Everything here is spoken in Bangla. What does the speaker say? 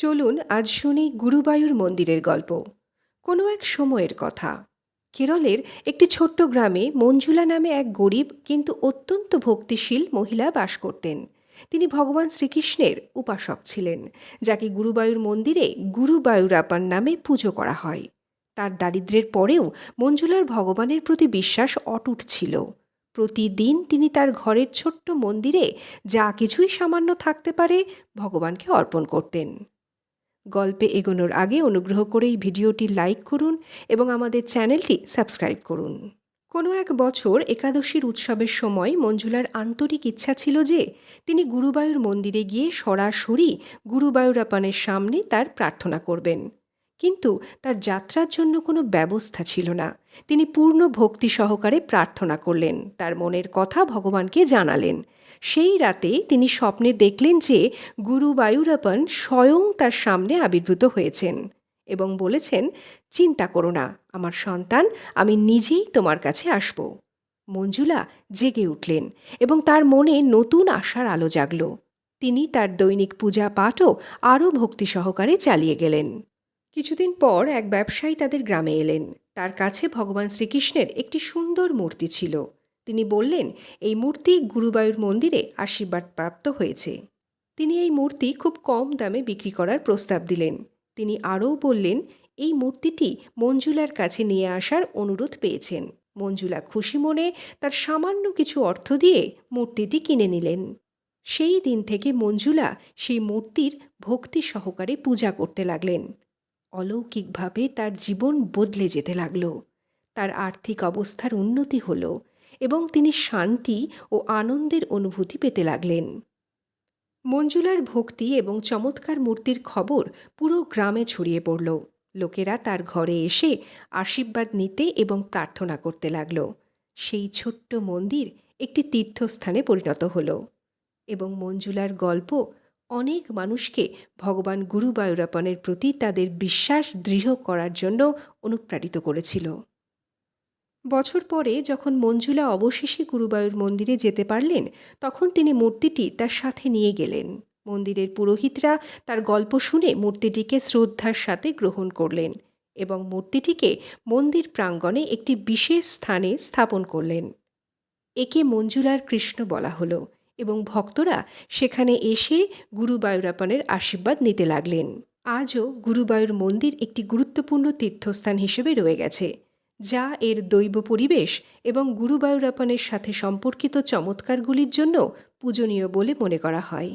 চলুন আজ শুনি গুরুবায়ুর মন্দিরের গল্প। কোনো এক সময়ের কথা। কেরলের একটি ছোট্ট গ্রামে মঞ্জুলা নামে এক গরিব কিন্তু অত্যন্ত ভক্তিশীল মহিলা বাস করতেন। তিনি ভগবান শ্রীকৃষ্ণের উপাসক ছিলেন, যাকে গুরুবায়ুর মন্দিরে গুরুবায়ুরাপান নামে পুজো করা হয়। তার দারিদ্র্যের পরেও মঞ্জুলার ভগবানের প্রতি বিশ্বাস অটুট ছিল। প্রতিদিন তিনি তার ঘরের ছোট্ট মন্দিরে যা কিছুই সামান্য থাকতে পারে ভগবানকে অর্পণ করতেন। গল্পে এগোনোর আগে অনুগ্রহ করে এই ভিডিওটি লাইক করুন এবং আমাদের চ্যানেলটি সাবস্ক্রাইব করুন। কোনো এক বছর একাদশীর উৎসবের সময় মঞ্জুলার আন্তরিক ইচ্ছা ছিল যে তিনি গুরুবায়ুর মন্দিরে গিয়ে সরাসরি গুরুবায়ুরাপানের সামনে তার প্রার্থনা করবেন। কিন্তু তার যাত্রার জন্য কোনো ব্যবস্থা ছিল না। তিনি পূর্ণ ভক্তি সহকারে প্রার্থনা করলেন, তার মনের কথা ভগবানকে জানালেন। সেই রাতে তিনি স্বপ্নে দেখলেন যে গুরুবায়ুরাপন স্বয়ং তার সামনে আবির্ভূত হয়েছেন এবং বলেছেন, চিন্তা করো না আমার সন্তান, আমি নিজেই তোমার কাছে আসব। মঞ্জুলা জেগে উঠলেন এবং তার মনে নতুন আশার আলো জাগল। তিনি তার দৈনিক পূজা পাঠও আরও ভক্তি সহকারে চালিয়ে গেলেন। কিছুদিন পর এক ব্যবসায়ী তাদের গ্রামে এলেন। তার কাছে ভগবান শ্রীকৃষ্ণের একটি সুন্দর মূর্তি ছিল। তিনি বললেন, এই মূর্তি গুরুবায়ুর মন্দিরে আশীর্বাদ প্রাপ্ত হয়েছে। তিনি এই মূর্তি খুব কম দামে বিক্রি করার প্রস্তাব দিলেন। তিনি আরও বললেন, এই মূর্তিটি মঞ্জুলার কাছে নিয়ে আসার অনুরোধ পেয়েছেন। মঞ্জুলা খুশি মনে তার সামান্য কিছু অর্থ দিয়ে মূর্তিটি কিনে নিলেন। সেই দিন থেকে মঞ্জুলা সেই মূর্তির ভক্তি সহকারে পূজা করতে লাগলেন। অলৌকিকভাবে তার জীবন বদলে যেতে লাগল। তার আর্থিক অবস্থার উন্নতি হল এবং তিনি শান্তি ও আনন্দের অনুভূতি পেতে লাগলেন। মঞ্জুলার ভক্তি এবং চমৎকার মূর্তির খবর পুরো গ্রামে ছড়িয়ে পড়ল। লোকেরা তার ঘরে এসে আশীর্বাদ নিতে এবং প্রার্থনা করতে লাগল। সেই ছোট্ট মন্দির একটি তীর্থস্থানে পরিণত হল এবং মঞ্জুলার গল্প অনেক মানুষকে ভগবান গুরুবায়ুরাপনের প্রতি তাদের বিশ্বাস দৃঢ় করার জন্য অনুপ্রাণিত করেছিল। বছর পরে যখন মঞ্জুলা অবশেষে গুরুবায়ুর মন্দিরে যেতে পারলেন, তখন তিনি মূর্তিটি তার সাথে নিয়ে গেলেন। মন্দিরের পুরোহিতরা তার গল্প শুনে মূর্তিটিকে শ্রদ্ধার সাথে গ্রহণ করলেন এবং মূর্তিটিকে মন্দির প্রাঙ্গণে একটি বিশেষ স্থানে স্থাপন করলেন। একে মঞ্জুলার কৃষ্ণ বলা হলো এবং ভক্তরা সেখানে এসে গুরুবায়ুরাপনের আশীর্বাদ নিতে লাগলেন। আজও গুরুবায়ুর মন্দির একটি গুরুত্বপূর্ণ তীর্থস্থান হিসেবে রয়ে গেছে, যা এর দৈব পরিবেশ এবং গুরুবায়ুরাপনের সাথে সম্পর্কিত চমৎকারগুলির জন্য পূজনীয় বলে মনে করা হয়।